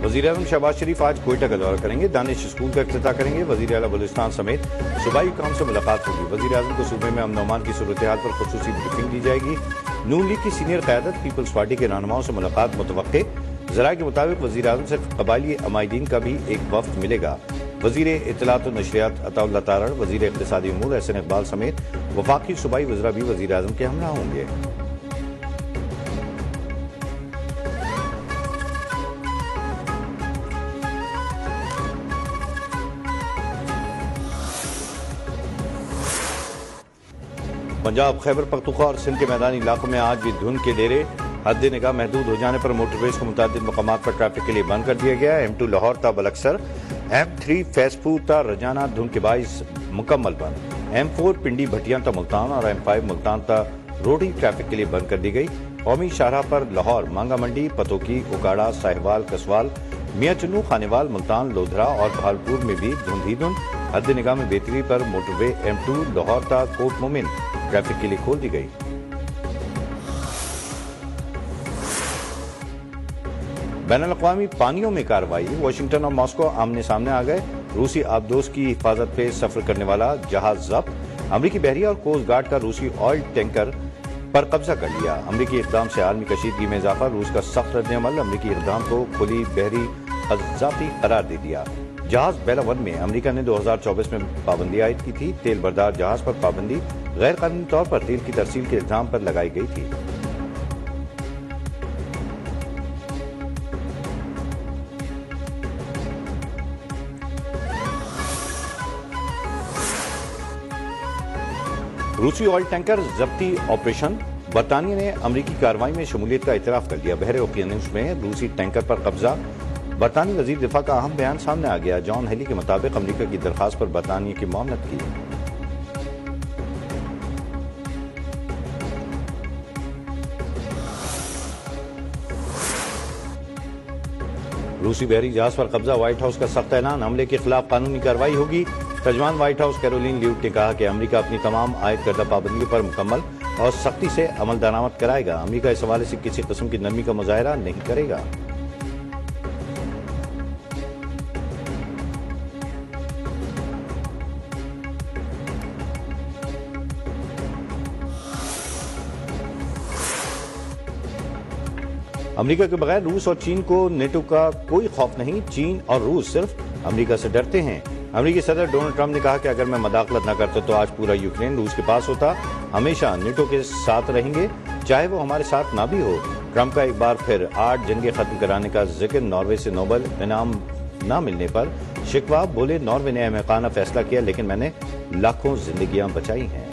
وزیر اعظم شہباز شریف آج کوئٹہ کا دورہ کریں گے، دانش اسکول کا افتتاح کریں گے، وزیر اعلیٰ بلوچستان سمیت صوبائی حکام سے ملاقات ہوگی۔ وزیر اعظم کو صوبے میں امن و امان کی صورتحال پر خصوصی بریفنگ دی جائے گی۔ نون لیگ کی سینئر قیادت پیپلز پارٹی کے رہنماؤں سے ملاقات متوقع۔ ذرائع کے مطابق وزیر اعظم سے قبائلی عمائدین کا بھی ایک وفد ملے گا۔ وزیر اطلاعات و نشریات عطا اللہ تارڑ، وزیر اقتصادی امور احسن اقبال سمیت وفاقی صوبائی وزراء بھی وزیر اعظم کے ہمراہ ہوں گے۔ پنجاب، خیبر پختونخوا اور سندھ کے میدانی علاقوں میں آج بھی دھند کے ڈیرے، حد نگاہ محدود ہو جانے پر موٹر ویز کو متعدد مقامات پر ٹریفک کے لیے بند کر دیا گیا ہے۔ M2 لاہور تا بلکسر، M3 فیضپور تا رجانہ دھند کے باعث مکمل بند، M4 پنڈی بھٹیاں تا ملتان اور M5 ملتان تا روڈی ٹریفک کے لیے بند کر دی گئی۔ قومی شاہراہ پر لاہور، مانگا منڈی، پتوکی، اوکاڑا، ساہیوال، کسوال، میاں چنو، خانیوال، ملتان، لودھرا اور بہالپور میں بھی دھند ہی دھند۔ حد نگاہ میں بہتری پر موٹر وے M2 لاہور تا کوٹ مومن ٹریفک کے لیے کھول دی گئی۔ بین الاقوامی پانیوں میں کارروائی، واشنگٹن اور ماسکو آمنے سامنے آ گئے۔ روسی آبدوز کی حفاظت پہ سفر کرنے والا جہاز ضبط، امریکی بحریہ اور کوسٹ گارڈ کا روسی آئل ٹینکر پر قبضہ کر لیا۔ امریکی اقدام سے عالمی کشیدگی میں اضافہ، روس کا سخت رد عمل، امریکی اقدام کو کھلی بحری قذافی قرار دے دیا۔ جہاز بیلا 1 میں امریکہ نے 2024 میں پابندی عائد کی تھی۔ تیل بردار جہاز پر پابندی غیر قانونی طور پر تیل کی ترسیل کے الزام پر لگائی گئی تھی۔ روسی آئل ٹینکر ضبطی آپریشن، برطانیہ نے امریکی کارروائی میں شمولیت کا اعتراف کر دیا۔ بحر اوقیانوس میں روسی ٹینکر پر قبضہ، برطانوی وزیر دفاع کا اہم بیان سامنے آ گیا۔ جان ہیلی کے مطابق امریکہ کی درخواست پر برطانیہ کی معاونت کی۔ روسی بحری جہاز پر قبضہ، وائٹ ہاؤس کا سخت اعلان، حملے کے خلاف قانونی کارروائی ہوگی۔ ترجمان وائٹ ہاؤس کیرولین لیوٹ نے کہا کہ امریکہ اپنی تمام عائد کردہ پابندیوں پر مکمل اور سختی سے عمل درآمد کرائے گا۔ امریکہ اس حوالے سے کسی قسم کی نرمی کا مظاہرہ نہیں کرے گا۔ امریکہ کے بغیر روس اور چین کو نیٹو کا کوئی خوف نہیں، چین اور روس صرف امریکہ سے ڈرتے ہیں۔ امریکی صدر ڈونلڈ ٹرمپ نے کہا کہ اگر میں مداخلت نہ کرتا تو آج پورا یوکرین روس کے پاس ہوتا۔ ہمیشہ نیٹو کے ساتھ رہیں گے، چاہے وہ ہمارے ساتھ نہ بھی ہو۔ ٹرمپ کا ایک بار پھر 8 جنگیں ختم کرانے کا ذکر، ناروے سے نوبل انعام نہ ملنے پر شکوہ، بولے ناروے نے احمقانہ فیصلہ کیا لیکن میں نے لاکھوں زندگیاں بچائی ہیں۔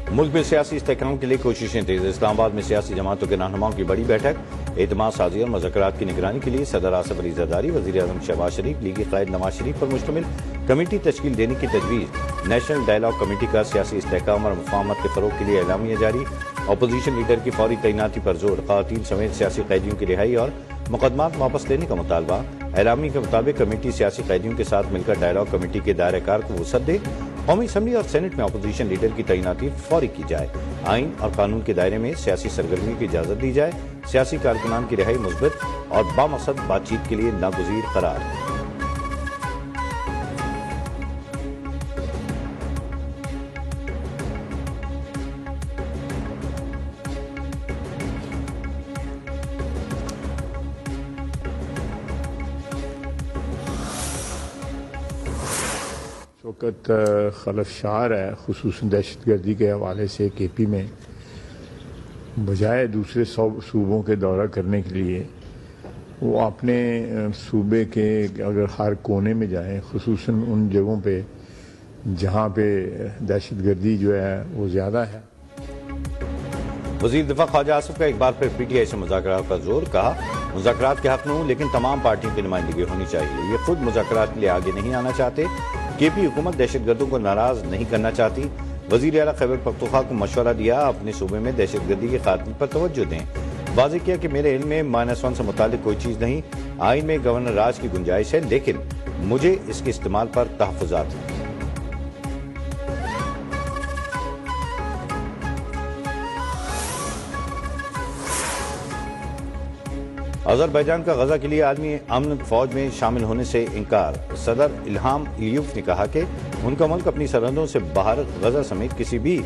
ملک میں سیاسی استحکام کے لیے کوششیں تیز، اسلام آباد میں سیاسی جماعتوں کے رہنماؤں کی بڑی بیٹھک، اعتماد سازی اور مذاکرات کی نگرانی کے لیے صدر آصف علی زرداری، وزیر اعظم شہباز شریف، لیگی قائد نواز شریف پر مشتمل کمیٹی تشکیل دینے کی تجویز۔ نیشنل ڈائیلاگ کمیٹی کا سیاسی استحکام اور مفاہمت کے فروغ کے لیے اعلامیہ جاری، اپوزیشن لیڈر کی فوری تعیناتی پر زور، خواتین سمیت سیاسی قیدیوں کی رہائی اور مقدمات واپس لینے کا مطالبہ۔ اعلامیہ کے مطابق کمیٹی سیاسی قیدیوں کے ساتھ مل کر ڈائیلاگ کمیٹی کے دائرہ کار کو وسعت دے، قومی اسمبلی اور سینٹ میں اپوزیشن لیڈر کی تعیناتی فوری کی جائے، آئین اور قانون کے دائرے میں سیاسی سرگرمیوں کی اجازت دی جائے، سیاسی کارکنان کی رہائی مثبت اور بامقصد بات چیت کے لیے ناگزیر قرار۔ وقت خلفشار ہے، خصوصاً دہشت گردی کے حوالے سے کے پی میں بجائے دوسرے صوبوں کے دورہ کرنے کے لیے وہ اپنے صوبے کے اگر ہر کونے میں جائیں، خصوصاً ان جگہوں پہ جہاں پہ دہشت گردی جو ہے وہ زیادہ ہے۔ وزیر دفاع خواجہ آصف کا ایک بار پھر پی ٹی آئی سے مذاکرات کا زور، کہا مذاکرات کے حق میں ہوں لیکن تمام پارٹیوں کی نمائندگی ہونی چاہیے، یہ خود مذاکرات کے لیے آگے نہیں آنا چاہتے۔ کے پی حکومت دہشت گردوں کو ناراض نہیں کرنا چاہتی۔ وزیر اعلیٰ خیبر پختونخوا کو مشورہ دیا اپنے صوبے میں دہشت گردی کے خاتمے پر توجہ دیں۔ واضح کیا کہ میرے علم میں -1 سے متعلق کوئی چیز نہیں، آئین میں گورنر راج کی گنجائش ہے لیکن مجھے اس کے استعمال پر تحفظات ہیں۔ آذربائیجان کا غزہ کے لیے عالمی امن فوج میں شامل ہونے سے انکار۔ صدر الہام علیوف نے کہا کہ ان کا ملک اپنی سرحدوں سے باہر غزہ سمیت کسی بھی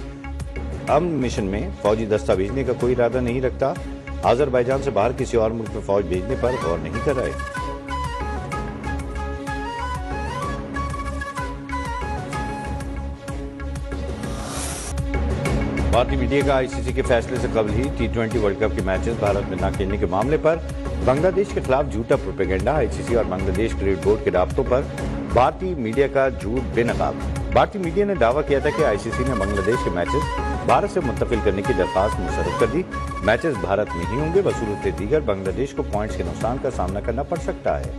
امن مشن میں فوجی دستہ بھیجنے کا کوئی ارادہ نہیں رکھتا۔ آذربائیجان سے باہر کسی اور ملک میں فوج بھیجنے پر غور نہیں کر رہے۔ بھارتی میڈیا کا آئی سی سی کے فیصلے سے قبل ہی T20 ورلڈ کپ کے میچز بھارت میں نہ کھیلنے کے معاملے پر بنگلہ دیش کے خلاف جھوٹا پروپیگنڈا۔ آئی سی سی اور بنگلہ دیش کرکٹ بورڈ کے رابطوں پر بھارتی میڈیا کا جھوٹ بے نقاب۔ بھارتی میڈیا نے دعویٰ کیا تھا کہ آئی سی سی نے بنگلہ دیش کے میچز بھارت سے منتقل کرنے کی درخواست مسترد کر دی۔ میچز بھارت میں ہی ہوں گے، بصورت دیگر بنگلہ دیش کو پوائنٹس کے نقصان کا سامنا کرنا پڑ سکتا ہے۔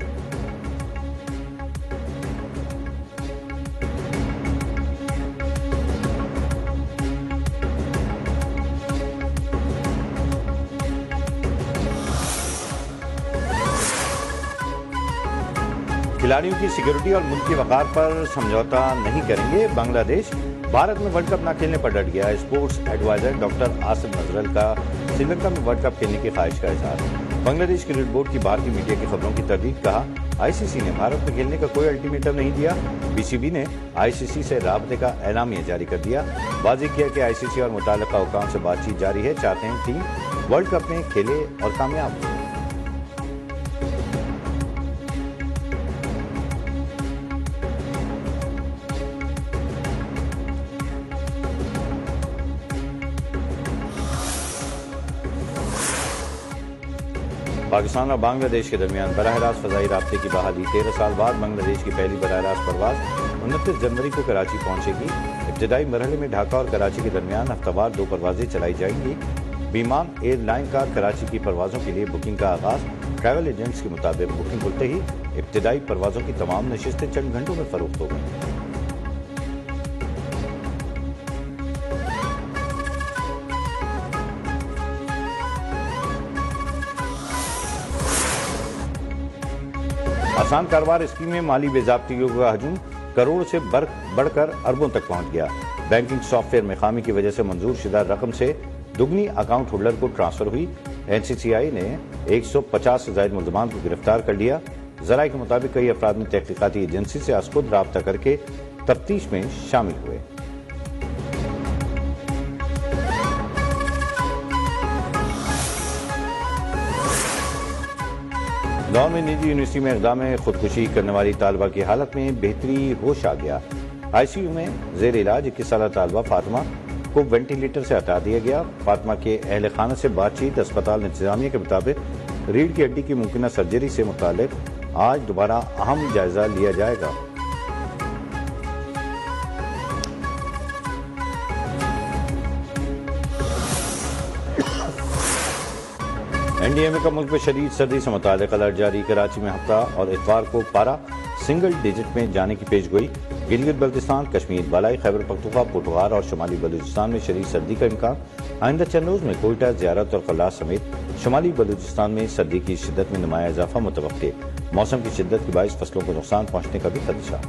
کھلاڑیوں کی سیکیورٹی اور ملک کی وقار پر سمجھوتا نہیں کریں گے۔ بنگلہ دیش بھارت میں ورلڈ کپ نہ کھیلنے پر ڈٹ گیا۔ اسپورٹس ایڈوائزر ڈاکٹر آصف نظرل کا سری لنکا میں ورلڈ کپ کھیلنے کی خواہش کا اظہار۔ بنگلہ دیش کرکٹ بورڈ کی بھارتی میڈیا کی خبروں کی تردید، کہا آئی سی سی نے بھارت میں کھیلنے کا کوئی الٹیمیٹم نہیں دیا۔ بی سی بی نے آئی سی سی سے رابطے کا اعلامیہ جاری کر دیا۔ واضح کیا کہ آئی سی سی اور متعلقہ حکام سے بات چیت جاری ہے، چاہتے ہیں ٹیم ورلڈ کپ میں کھیلے اور کامیاب ہو۔ پاکستان اور بنگلہ دیش کے درمیان براہ راست فضائی رابطے کی بحالی۔ 13 سال بعد بنگلہ دیش کی پہلی براہ راست پرواز 29 جنوری کو کراچی پہنچے گی۔ ابتدائی مرحلے میں ڈھاکہ اور کراچی کے درمیان ہفتہ وار 2 پروازیں چلائی جائیں گی۔ بیمان ایئر لائن کا کراچی کی پروازوں کے لیے بکنگ کا آغاز۔ ٹریول ایجنٹس کے مطابق بکنگ کھلتے ہی ابتدائی پروازوں کی تمام نشستیں چند گھنٹوں میں فروخت ہو گئیں۔ آسان کاروبار اسکیم میں مالی بے ضابطگیوں کا ہجوم کروڑ سے بڑھ کر اربوں تک پہنچ گیا۔ بینکنگ سافٹ ویئر میں خامی کی وجہ سے منظور شدہ رقم سے دگنی اکاؤنٹ ہولڈر کو ٹرانسفر ہوئی۔ این سی سی آئی نے 150 سے زائد ملزمان کو گرفتار کر لیا۔ ذرائع کے مطابق کئی افراد نے تحقیقاتی ایجنسی سے از خود رابطہ کر کے تفتیش میں شامل ہوئے۔ لاہور میں نجی یونیورسٹی میں اقدام خودکشی کرنے والی طالبہ کی حالت میں بہتری ہوش آ گیا۔ آئی سی یو میں زیر علاج 21 سالہ طالبہ فاطمہ کو وینٹیلیٹر سے ہٹا دیا گیا۔ فاطمہ کے اہل خانہ سے بات چیت۔ اسپتال انتظامیہ کے مطابق ریڑھ کی ہڈی کی ممکنہ سرجری سے متعلق آج دوبارہ اہم جائزہ لیا جائے گا۔ این ڈی ایم اے کا ملک میں شدید سردی سے متعلق الرٹ جاری۔ کراچی میں ہفتہ اور اتوار کو پارہ سنگل ڈیجٹ میں جانے کی پیش گوئی۔ گلگت بلتستان، کشمیر، بالائی خیبر پختونخوا، پٹوار اور شمالی بلوچستان میں شدید سردی کا امکان۔ آئندہ چند روز میں کوئٹہ، زیارت اور قلاس سمیت شمالی بلوچستان میں سردی کی شدت میں نمایاں اضافہ متوقع۔ موسم کی شدت کے باعث فصلوں کو نقصان پہنچنے کا بھی خدشہ۔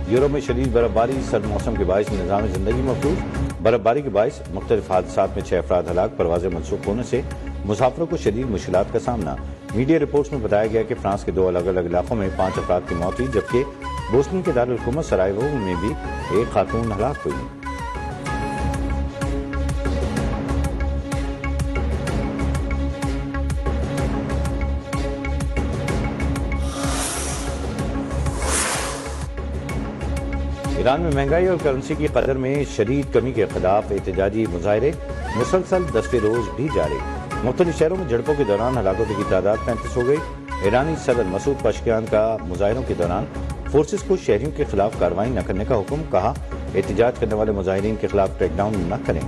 یورپ میں شدید برف باری، سرد موسم کے باعث نظام زندگی محفوظ۔ برف باری کے باعث مختلف حادثات میں 6 افراد ہلاک، پروازیں منسوخ ہونے سے مسافروں کو شدید مشکلات کا سامنا۔ میڈیا رپورٹس میں بتایا گیا کہ فرانس کے 2 الگ الگ علاقوں میں 5 افراد کی موت ہوئی، جبکہ بوسنی کے دارالحکومت سرائیوو میں بھی ایک خاتون ہلاک ہوئی۔ ایران میں مہنگائی اور کرنسی کی قدر میں شدید کمی کے خلاف احتجاجی مظاہرے مسلسل 10ویں روز بھی جاری۔ مختلف شہروں میں جھڑپوں کے دوران ہلاکتوں کی تعداد 35 ہو گئی۔ ایرانی صدر مسعود پشکیان کا مظاہروں کے دوران فورسز کو شہریوں کے خلاف کارروائی نہ کرنے کا حکم، کہا احتجاج کرنے والے مظاہرین کے خلاف کریک ڈاؤن نہ کریں۔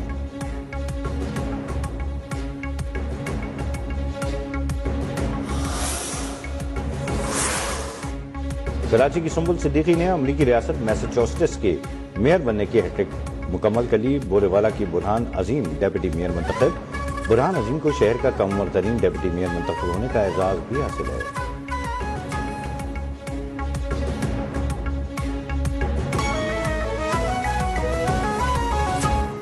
کراچی کی سنبل صدیقی نے امریکی ریاست میساچوسٹس کے میئر بننے کی ہیٹرک مکمل کر لی۔ بورے والا کی برہان عظیم ڈیپٹی میئر منتخب۔ برہان عظیم کو شہر کا کم عمر ترین ڈیپٹی میئر منتخب ہونے کا اعزاز بھی حاصل ہے۔